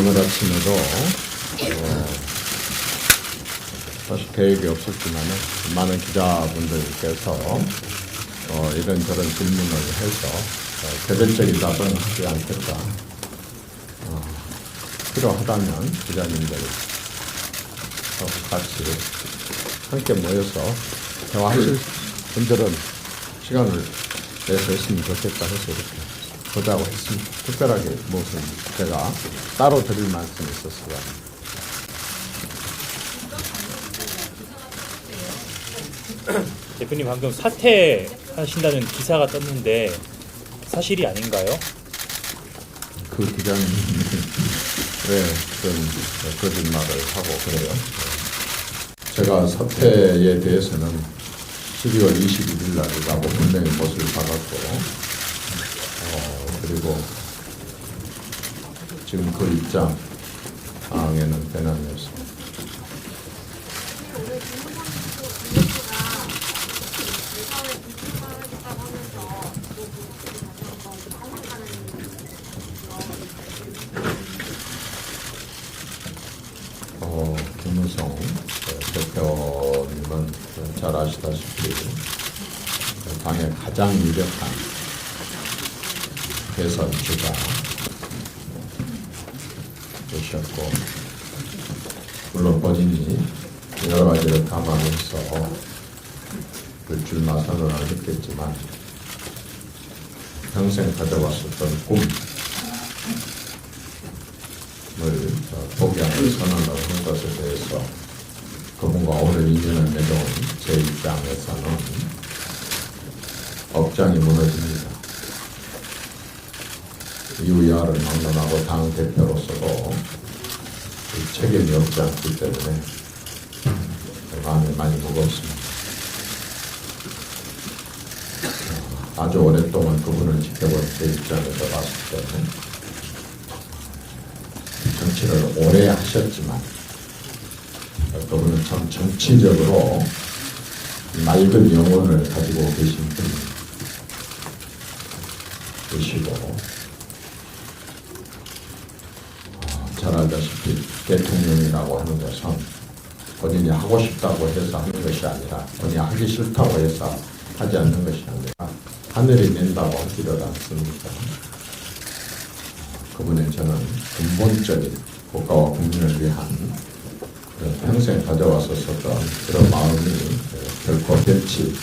오늘 아침에도 사실 계획이 없었지만 많은 기자분들께서 이런저런 질문을 해서 개별적인 답은 하지 않겠다. 필요하다면 기자님들 같이 함께 모여서 대화하실 분들은 시간을 내서 했으면 좋겠다 해서 이렇게 보자고 했습니다. 특별하게 무슨 제가 따로 드릴 말씀이 있었어요. 대표님 방금 사퇴하신다는 기사가 떴는데 사실이 아닌가요? 그 기자님이 왜 그런 거짓말을 하고 그래요? 제가 사퇴에 대해서는 12월 21일 날이라고 분명히 못을 받았고 그리고 지금 그 입장에는 변함이 없습니다. 김무성 대표님은 잘 아시다시피 당의 가장 유력한 대선 주자 되셨고, 물론 본인이 여러 가지를 감안해서 불출마 선언을 했겠지만 평생 가져왔었던 꿈을 포기하는 선언을 한 것에 대해서 그분과 오늘 인연을 맺어온 제 입장에서는 억장이 무너집니다. 이유야를 막론하고 당 대표로서도 책임이 없지 않기 때문에 마음이 많이 무겁습니다. 아주 오랫동안 그분을 지켜본 제 입장에서 봤을 때는 정치를 오래 하셨지만 그분은 참 정치적으로 맑은 영혼을 가지고 계신 분이시고, 잘 알다시피 대통령이라고 하는 것은 본인이 하고 싶다고 해서 하는 것이 아니라, 본인이 하기 싫다고 해서 하지 않는 것이 아니라 하늘이 낸다고 하지를 않습니다. 그분의 저는 근본적인 국가와 국민을 위한 평생 가져왔었던 그런 마음이 결코 변치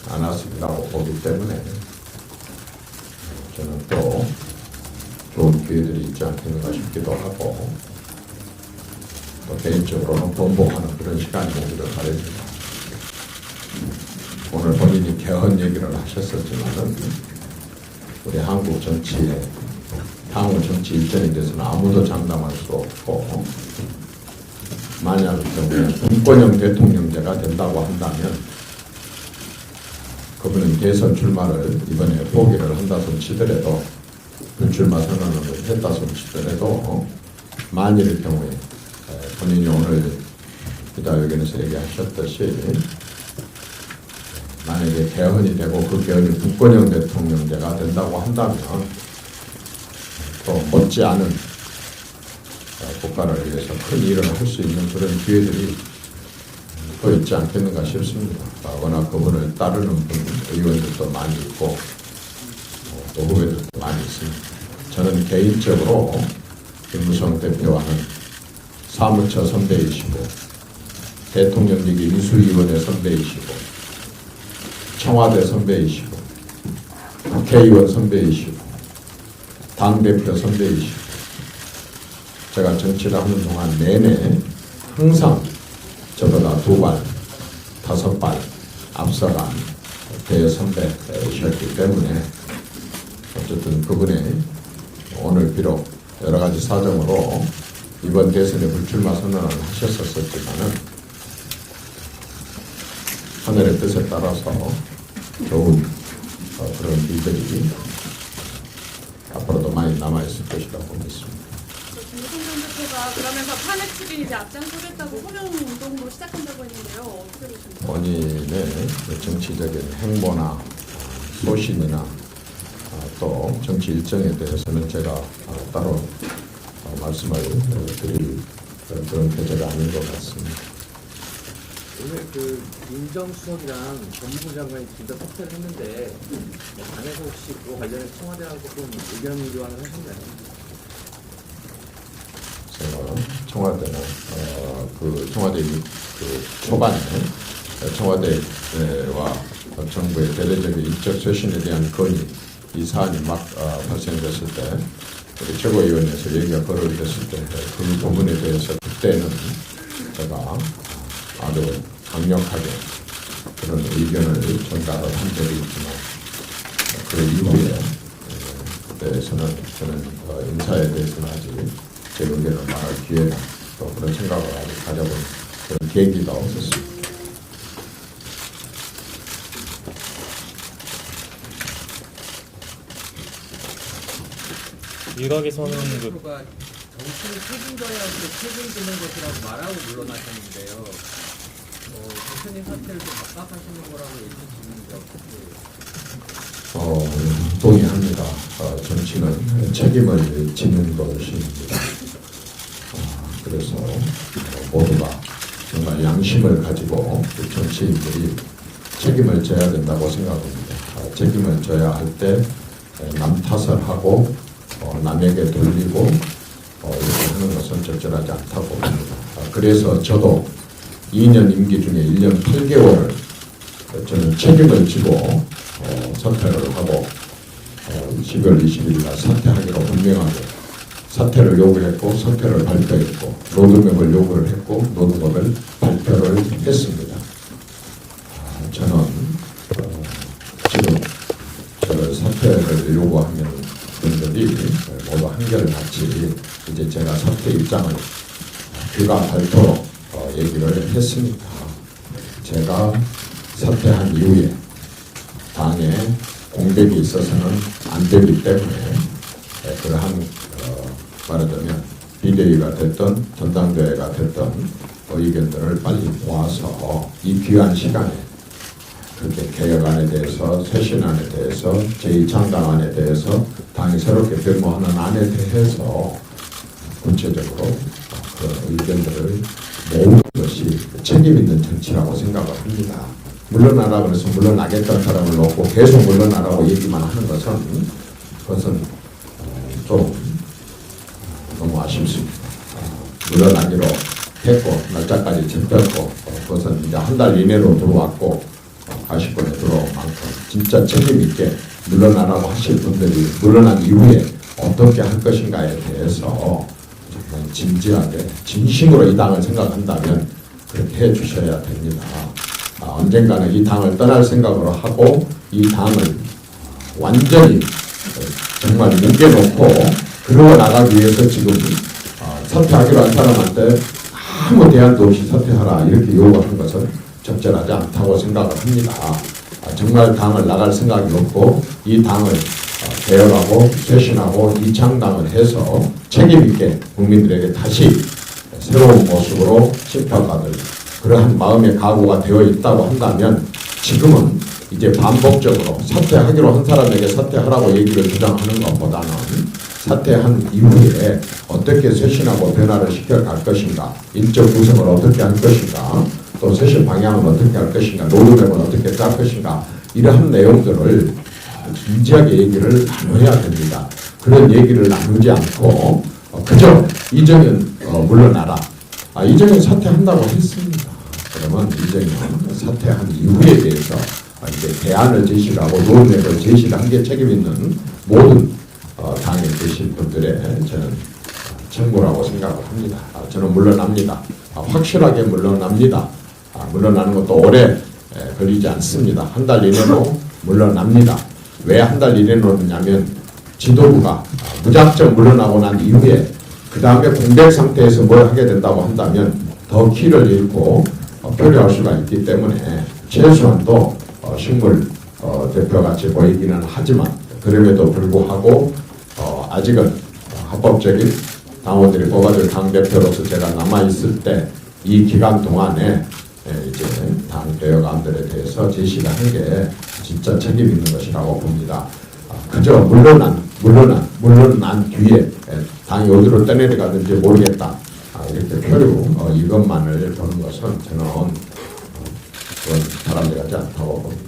않았으리라고 보기 때문에 저는 또 좋은 기회들이 있지 않겠는가 싶기도 하고, 또 개인적으로는 번복하는 그런 시간이 오기를 바랍니다. 오늘 본인이 개헌 얘기를 하셨었지만은 우리 한국 정치에 향후 정치 일정에 대해서는 아무도 장담할 수 없고, 만약 경우에 분권형 대통령제가 된다고 한다면 그분은 대선 출마를 이번에 포기를 한다 손 치더라도, 불출마 선언을 했다 손 치더라도, 만일의 경우에 본인이 오늘 기자회견에서 얘기하셨듯이 만약에 개헌이 되고 그 개헌이 분권형 대통령제가 된다고 한다면 또 못지않은 국가를 위해서 큰 일을 할 수 있는 그런 기회들이 더 있지 않겠는가 싶습니다. 워낙 그분을 따르는 의원들도 많이 있고 또 후배들도 많이 있습니다. 저는 개인적으로 김무성 대표와는 사무처 선배이시고 대통령직위 인수위원회 선배이시고 청와대 선배이시고 국회의원 선배이시고 당대표 선배이시고, 제가 정치를 하는 동안 내내 항상 저보다 2발, 5발 앞서간 대선배이셨기 때문에 어쨌든 그분의 오늘 비록 여러 가지 사정으로 이번 대선에 불출마 선언을 하셨었지만은 하늘의 뜻에 따라서 좋은 그런 일들이 앞으로도 많이 남아있을 것이라고 믿습니다. 김무성 전 대표가 그러면서 탄핵 추진 이제 앞장서겠다고 호명 운동으로 시작한다고 했는데요. 어떻게 보십니까? 본인의 정치적인 행보나 소신이나 또 정치 일정에 대해서는 제가 따로 말씀을 드릴 그런 계제가 아닌 것 같습니다. 오늘 그 민정수석이랑 법무부 장관이 둘 다 사퇴를 했는데 당에서 혹시 그거 관련해 청와대하고 좀 의견 교환을 하셨나요? 제가 청와대는 그 청와대 그 초반에 청와대와 정부의 대대적인 인적 쇄신에 대한 건의 이 사안이 막 발생됐을 때 우리 최고위원회에서 얘기가 거론됐을 때 그 부분에 대해서 그때는 제가 아주 강력하게 그런 의견을 전달을 한 적이 있지만 그 이후에 대해서는 저는 인사에 대해서는 아직 제 의견을 말할 기회나 또 그런 생각을 아직 가져본 그런 계기가 없었습니다. 일각에서는 그 가 정치를 책임져야 할 때 책임지는 것이라고 말하고 물러나셨는데요. 대표님 사퇴를 좀 압박하시는 거라고 얘기 드리는데 어떻게? 동의합니다. 정치는 책임을 지는 것입니다. 그래서 모두가 정말 양심을 가지고 정치인들이 책임을 져야 된다고 생각합니다. 책임을 져야 할 때 남 탓을 하고 남에게 돌리고 이렇게 하는 것은 적절하지 않다고 봅니다. 그래서 저도 2년 임기 중에 1년 8개월을 저는 책임을 지고 사퇴를 하고 12월 20일 날 사퇴하기로 분명하게 사퇴를 요구했고 사퇴를 발표했고 로드맵을 요구를 했고 로드맵을 발표를 했습니다. 저는 지금 저를 사퇴를 요구하는 분들이 모두 한결같이 이제 제가 사퇴 입장을 귀가 닳도록 얘기를 했으니까 제가 사퇴한 이후에 당에 공백이 있어서는 안 되기 때문에 그러한 말하자면 비대위가 됐든 전당대회가 됐든 의견들을 빨리 모아서 이 귀한 시간에 그렇게 개혁안에 대해서 쇄신안에 대해서 제2창당안에 대해서 당이 새롭게 변모하는 안에 대해서 구체적으로 그런 의견들을 모으는 것이 책임 있는 정치라고 생각을 합니다. 물러나라 그래서 물러나겠다는 사람을 놓고 계속 물러나라고 얘기만 하는 그것은 좀 너무 아쉽습니다. 물러나기로 했고 날짜까지 잡혔고 그것은 이제 한 달 이내로 들어왔고 가시권에 들어온 만큼 진짜 책임 있게 물러나라고 하실 분들이 물러난 이후에 어떻게 할 것인가에 대해서 정말 진지하게 진심으로 이 당을 생각한다면 그렇게 해주셔야 됩니다. 언젠가는 이 당을 떠날 생각으로 하고 이 당을 완전히 정말 뭉개놓고 그러고 나가기 위해서 지금 사퇴하기로 한 사람한테 아무 대안도 없이 사퇴하라 이렇게 요구하는 것은 적절하지 않다고 생각을 합니다. 정말 당을 나갈 생각이 없고 이 당을 개혁하고 쇄신하고 이 창당을 해서 책임있게 국민들에게 다시 새로운 모습으로 심평받을 그러한 마음의 각오가 되어 있다고 한다면 지금은 이제 반복적으로 사퇴하기로 한 사람에게 사퇴하라고 얘기를 주장하는 것보다는 사퇴한 이후에 어떻게 쇄신하고 변화를 시켜갈 것인가, 인적 구성을 어떻게 할 것인가, 또 쇄신 방향을 어떻게 할 것인가, 로드맵을 어떻게 짤 것인가 이러한 내용들을 진지하게 얘기를 나눠야 됩니다. 그런 얘기를 나누지 않고 그저 이정현 물러나라. 이정현 사퇴한다고 했습니다. 그러면 이정현 사퇴한 이후에 대해서 이제 대안을 제시하고 로드맵을 제시한 게 책임 있는 모든 당에 계신 분들의 저는 책무라고 생각을 합니다. 저는 물러납니다. 확실하게 물러납니다. 물러나는 것도 오래 걸리지 않습니다. 한 달 이내로 물러납니다. 왜 한 달 이내로냐면 지도부가 무작정 물러나고 난 이후에 그 다음에 공백 상태에서 뭘 하게 된다고 한다면 더 키를 잃고 표류할 수가 있기 때문에 최소한도 식물 대표같이 보이기는 하지만 그럼에도 불구하고 아직은 합법적인 당원들이 뽑아줄 당대표로서 제가 남아있을 때 이 기간 동안에 이제 당 개혁안들에 대해서 제시를 하는 게 진짜 책임 있는 것이라고 봅니다. 그저 물러난 뒤에 당이 어디로 떠내려가든지 모르겠다. 이렇게 표류 이것만을 보는 것은 저는 그건 바람직하지 않다고 봅니다.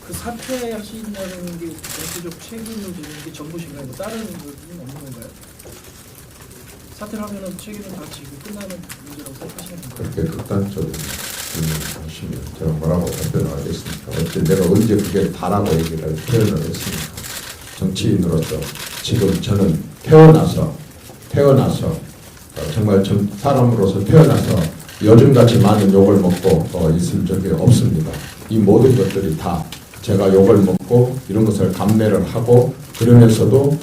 그 사퇴하신다는 게 정치적 책임을 지는 게 정부신가요? 뭐 다른 부분은 없는 건가요? 사퇴를 하면은 책임은 다 지고 끝나는 문제라고 생각하시는 건가요? 그렇게 극단적인 하시면 제가 뭐라고 답변을 하겠습니까? 어째 내가 언제 그게 다라고 얘기를 표현을 했습니까? 정치인으로서 지금 저는 태어나서 정말 사람으로서 태어나서 요즘같이 많은 욕을 먹고 있을 적이 없습니다. 이 모든 것들이 다 제가 욕을 먹고 이런 것을 감내를 하고 그러면서도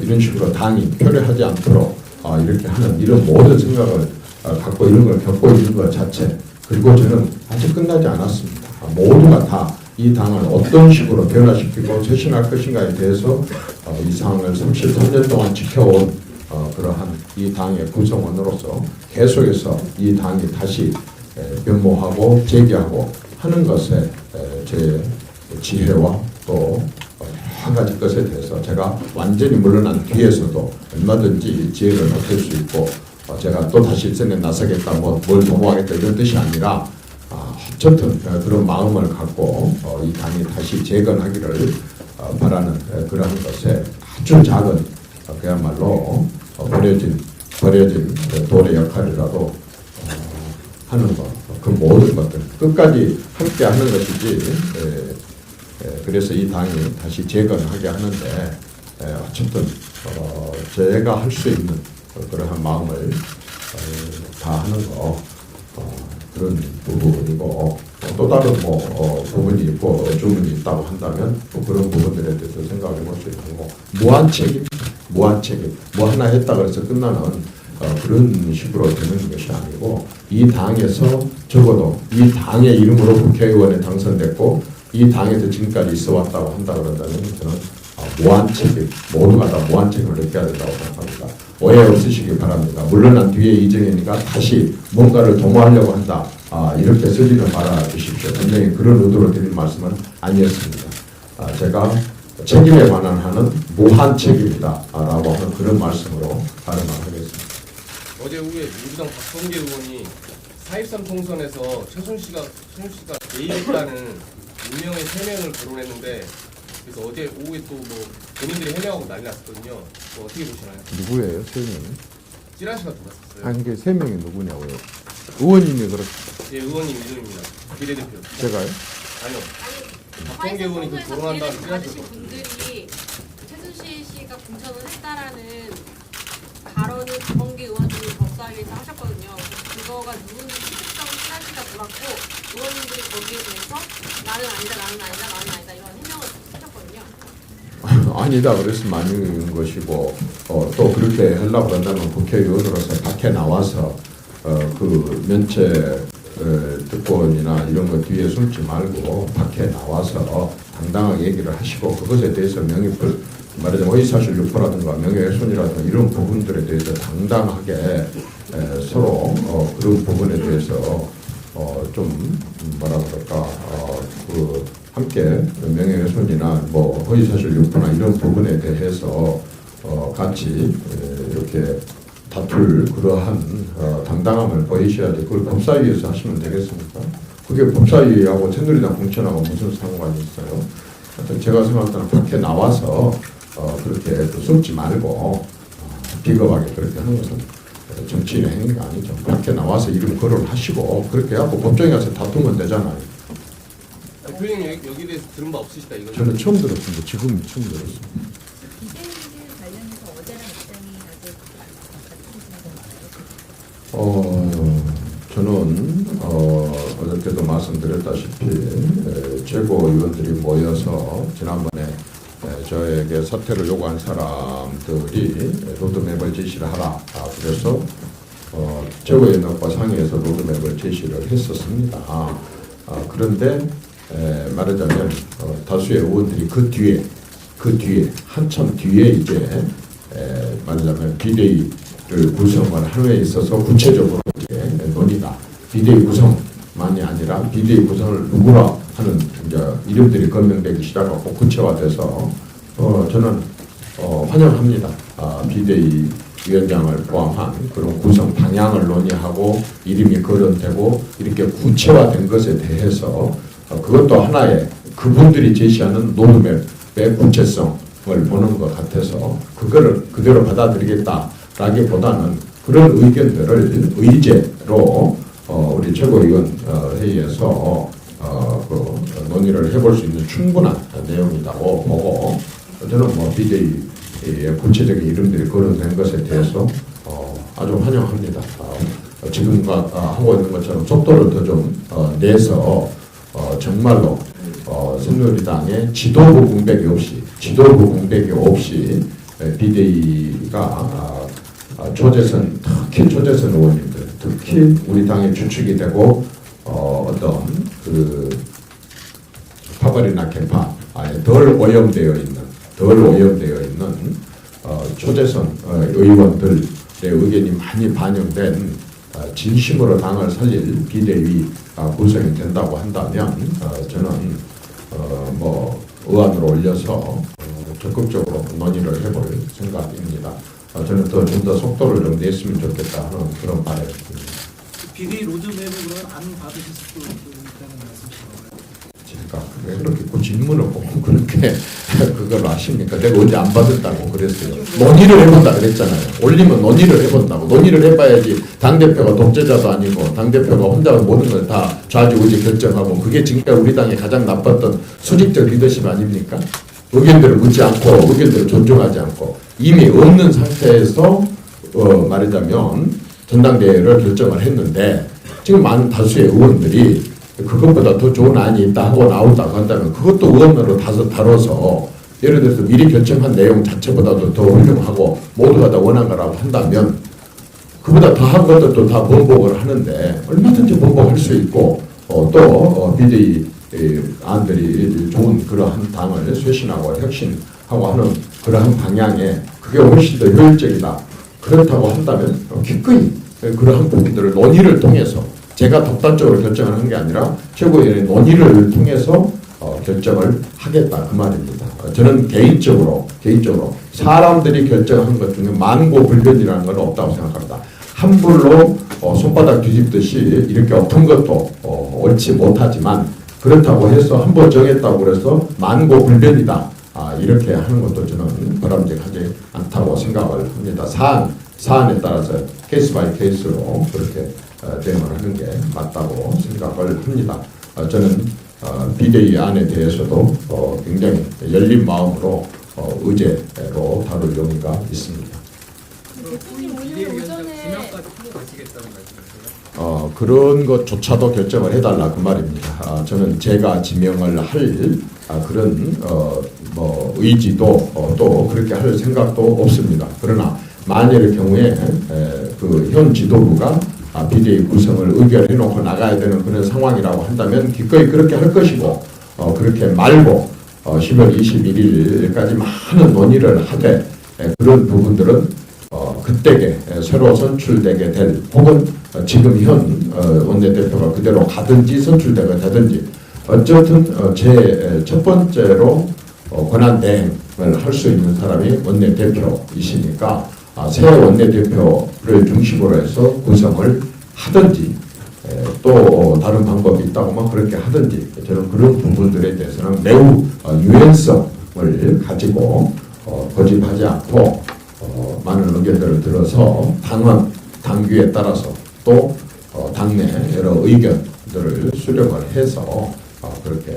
이런 식으로 당이 표류하지 않도록 이렇게 하는 이런 모든 생각을 갖고 이런 걸 겪고 있는 것 자체, 그리고 저는 아직 끝나지 않았습니다. 모두가 다 이 당을 어떤 식으로 변화시키고 쇄신할 것인가에 대해서 이 상황을 33년 동안 지켜온 그러한 이 당의 구성원으로서 계속해서 이 당이 다시 변모하고 재개하고 하는 것에 제 지혜와 또 한 가지 것에 대해서 제가 완전히 물러난 뒤에서도 얼마든지 지혜를 보탤 수 있고 제가 또 다시 일선에 나서겠다, 뭘 도모하겠다 이런 뜻이 아니라 어쨌든 그런 마음을 갖고 이 당이 다시 재건하기를 바라는 그러한 것에 아주 작은 그야말로 버려진 돌의 역할이라도 하는 것, 그 모든 것들 끝까지 함께 하는 것이지. 그래서 이 당이 다시 재건하게 하는데 어쨌든 제가 할 수 있는 그러한 마음을 다 하는 거 그런 부분이고 또 다른 부분이 있고 주문이 있다고 한다면 또 그런 부분들에 대해서 생각해 볼 수 있고 무한 책임 뭐 하나 했다 그래서 끝나는 그런 식으로 되는 것이 아니고 이 당에서 적어도 이 당의 이름으로 국회의원에 당선됐고 이 당에서 지금까지 있어 왔다고 한다 그런다면 저는 무한 책임, 모두가 다 무한 책임을 느껴야 된다고 생각합니다. 오해 없으시기 바랍니다. 물러난 뒤에 이정현이가 다시 뭔가를 도모하려고 한다. 이렇게 쓰지는 말아 주십시오. 분명히 그런 의도로 드린 말씀은 아니었습니다. 제가 책임에 관한 하는 무한 책임이다 라고 하는 그런 말씀으로 발언을 하겠습니다. 어제 오후에 민주당 박성계 의원이 4.13 통선에서 최순실씨가 개입했다는 운명의 3명을 거론했는데 그래서 어제 오후에 또 뭐 본인들이 해명하고 난리 났거든요. 어떻게 보시나요? 누구예요? 3명이? 찌라시가 들어왔어요. 아니 이게 3명이 누구냐고요? 의원님이 그렇게 예, 의원님 이름입니다. 비례대표. 제가요? 아니요. 박성계 의원이 그 거론한다는 찌라시 받으신 분들이 최순실 씨가 공천을 했다라는 발언을 박범계 의원님이 법사위에서 하셨거든요. 그거가 누군지 취득성 찌라시가 들어갔고 의원님들이 거기에 대해서 나는 아니다 이런 해명을 하셨거든요. 아니다 그랬으면 아닌 것이고 또 그렇게 하려고 한다면 국회의원으로서 밖에 나와서 그 면책 특권이나 이런 거 뒤에 숨지 말고 밖에 나와서 당당하게 얘기를 하시고 그것에 대해서 말하자면 허위사실 유포라든가 명예훼손이라든가 이런 부분들에 대해서 당당하게 서로 그런 부분에 대해서 좀 뭐라 그럴까 그 함께 명예훼손이나 뭐 허위사실 유포나 이런 부분에 대해서 같이 이렇게 다툴 그러한 당당함을 보이셔야지 그걸 법사위에서 하시면 되겠습니까? 그게 법사위하고 새누리당 공천하고 무슨 상관이 있어요? 하여튼 제가 생각할 때는 밖에 나와서 그렇게 또 숨지 말고 비겁하게 그렇게 하는 것은 정치인의 행위가 아니죠. 밖에 나와서 이름 거론하시고 그렇게 하고 법정에 가서 다투면 되잖아요. 대표님 여기에 대해서 들은 바 없으시다 이거죠? 저는 처음 들었습니다. 지금 처음 들었습니다. 비대위를 관련해서 어제랑 입장이 아직 저는 어저께도 말씀드렸다시피 최고위원들이 모여서 지난번에 저에게 사퇴를 요구한 사람들이 로드맵을 제시를 하라. 그래서 최고위원과 상의해서 로드맵을 제시를 했었습니다. 그런데 말하자면 다수의 의원들이 그 뒤에 한참 뒤에 이제 말하자면 비대위를 구성을 하는 데 있어서 구체적으로 이제 논의가 비대위 구성만이 아니라 비대위 구성을 누구라 하는 이제 이름들이 건명되기 시작하고 구체화돼서 저는 환영합니다. 비대위 위원장을 포함한 그런 구성 방향을 논의하고 이름이 거론되고 이렇게 구체화된 것에 대해서 그것도 하나의 그분들이 제시하는 노드맵의 구체성을 보는 것 같아서 그거를 그대로 받아들이겠다라기보다는 그런 의견들을 의제로 우리 최고위원 회의에서 그 논의를 해볼 수 있는 충분한 내용이라고 보고 저는 뭐 비대위의 구체적인 이름들이 거론된 것에 대해서 아주 환영합니다. 지금 하고 있는 것처럼 속도를 더 좀 내서 정말로 새누리당의 지도부 공백이 없이 비대위가 초재선, 특히 초재선 의원님들, 특히 우리 당의 주축이 되고 어떤 그 파벌이나 개파에 덜 오염되어 있는 초재선 의원들의 의견이 많이 반영된 진심으로 당을 살릴 비대위가 구성이 된다고 한다면 저는 뭐 의안으로 올려서 적극적으로 논의를 해볼 생각입니다. 저는 좀 더 속도를 좀 냈으면 좋겠다 하는 그런 바람입니다. 비대위 로드맵을 그러면 안 받으실 수도 있다는 말씀이신가요? 제가 왜 그렇게 그 질문을 꼭 그렇게 그걸 아십니까? 내가 언제 안 받았다고 그랬어요. 논의를 해본다 그랬잖아요. 올리면 논의를 해본다고. 논의를 해봐야지 당대표가 독재자도 아니고 당대표가 혼자 모든 걸 다 좌지우지 결정하고 그게 지금까지 우리 당의 가장 나빴던 수직적 리더십 아닙니까? 의견들을 묻지 않고 의견들을 존중하지 않고 이미 없는 상태에서 말하자면 전당대회를 결정을 했는데 지금 많은 다수의 의원들이 그것보다 더 좋은 안이 있다 하고 나온다고 한다면 그것도 의원으로 다뤄서 예를 들어서 미리 결정한 내용 자체보다도 더 훌륭하고 모두가 다 원한 거라고 한다면 그보다 더한 것들도 다 번복을 하는데 얼마든지 번복할 수 있고 또 비대위 안들이 좋은 그러한 당을 쇄신하고 혁신하고 하는 그러한 방향에 그게 훨씬 더 효율적이다. 그렇다고 한다면 기꺼이 그러한 부분들을 논의를 통해서 제가 독단적으로 결정을 하는 게 아니라 최고위원회 논의를 통해서 결정을 하겠다 그 말입니다. 저는 개인적으로 사람들이 결정한 것 중에 만고불변이라는 건 없다고 생각합니다. 함부로 손바닥 뒤집듯이 이렇게 엎은 것도 옳지 못하지만 그렇다고 해서 한 번 정했다고 그래서 만고불변이다 이렇게 하는 것도 저는 바람직하지 않다고 생각을 합니다. 사안에 따라서 케이스 바이 케이스로 그렇게 대응을 하는 게 맞다고 생각을 합니다. 저는 비대위 안에 대해서도 굉장히 열린 마음으로 의제로 다룰 용의가 있습니다. 대표님 오늘 오전에 그런 것조차도 결정을 해달라 그 말입니다. 저는 제가 지명을 할 그런 뭐 의지도 또 그렇게 할 생각도 없습니다. 그러나 만일의 경우에 그 현 지도부가 비대위 구성을 의결해놓고 나가야 되는 그런 상황이라고 한다면 기꺼이 그렇게 할 것이고 그렇게 말고 10월 21일까지 많은 논의를 하되 그런 부분들은 그때게 새로 선출되게 될 혹은 지금 현 원내대표가 그대로 가든지 선출되게 되든지 어쨌든 제 첫 번째로 권한대행을 할 수 있는 사람이 원내대표이시니까 새 원내대표를 중심으로 해서 구성을 하든지 또 다른 방법이 있다고 하면 그렇게 하든지 저는 그런 부분들에 대해서는 매우 유연성을 가지고 고집하지 않고 많은 의견들을 들어서 당규에 따라서 또 당내 여러 의견들을 수렴을 해서 그렇게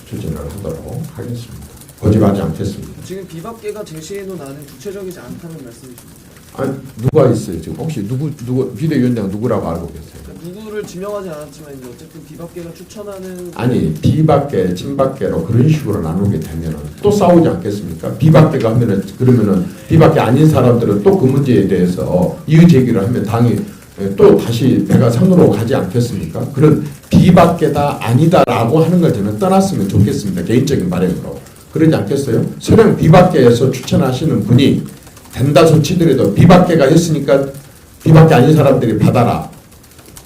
추진을 하도록 하겠습니다. 고집하지 않겠습니다. 지금 비박계가 제시해놓은 안은 구체적이지 않다는 말씀이십니까? 아니 누가 있어요 지금 혹시 누구 비대위원장 누구라고 알고 계세요? 누구를 지명하지 않았지만 이제 어쨌든 비박계가 추천하는 아니 비박계, 친박계로 그런 식으로 나누게 되면은 또 싸우지 않겠습니까? 비박계가 하면은 그러면은 비박계 아닌 사람들은 또 그 문제에 대해서 이의 제기를 하면 당이 또 다시 배가 산으로 가지 않겠습니까? 그런 비박계다 아니다라고 하는 걸 저는 떠났으면 좋겠습니다. 개인적인 바람으로. 그러지 않겠어요? 설령 비박계에서 추천하시는 분이 된다 소치더라도 비박계가 했으니까 비박계 아닌 사람들이 받아라.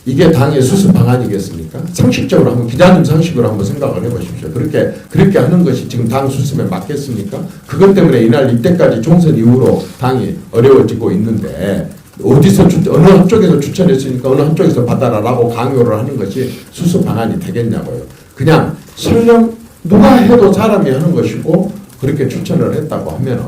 이게 당의 수습 방안이겠습니까? 상식적으로 한번 기자님 상식으로 한번 생각을 해보십시오. 그렇게 하는 것이 지금 당 수습에 맞겠습니까? 그것 때문에 이날 이때까지 총선 이후로 당이 어려워지고 있는데 어디서 어느 한쪽에서 추천했으니까 어느 한쪽에서 받아라라고 강요를 하는 것이 수습 방안이 되겠냐고요. 그냥 설령 누가 해도 사람이 하는 것이고 그렇게 추천을 했다고 하면은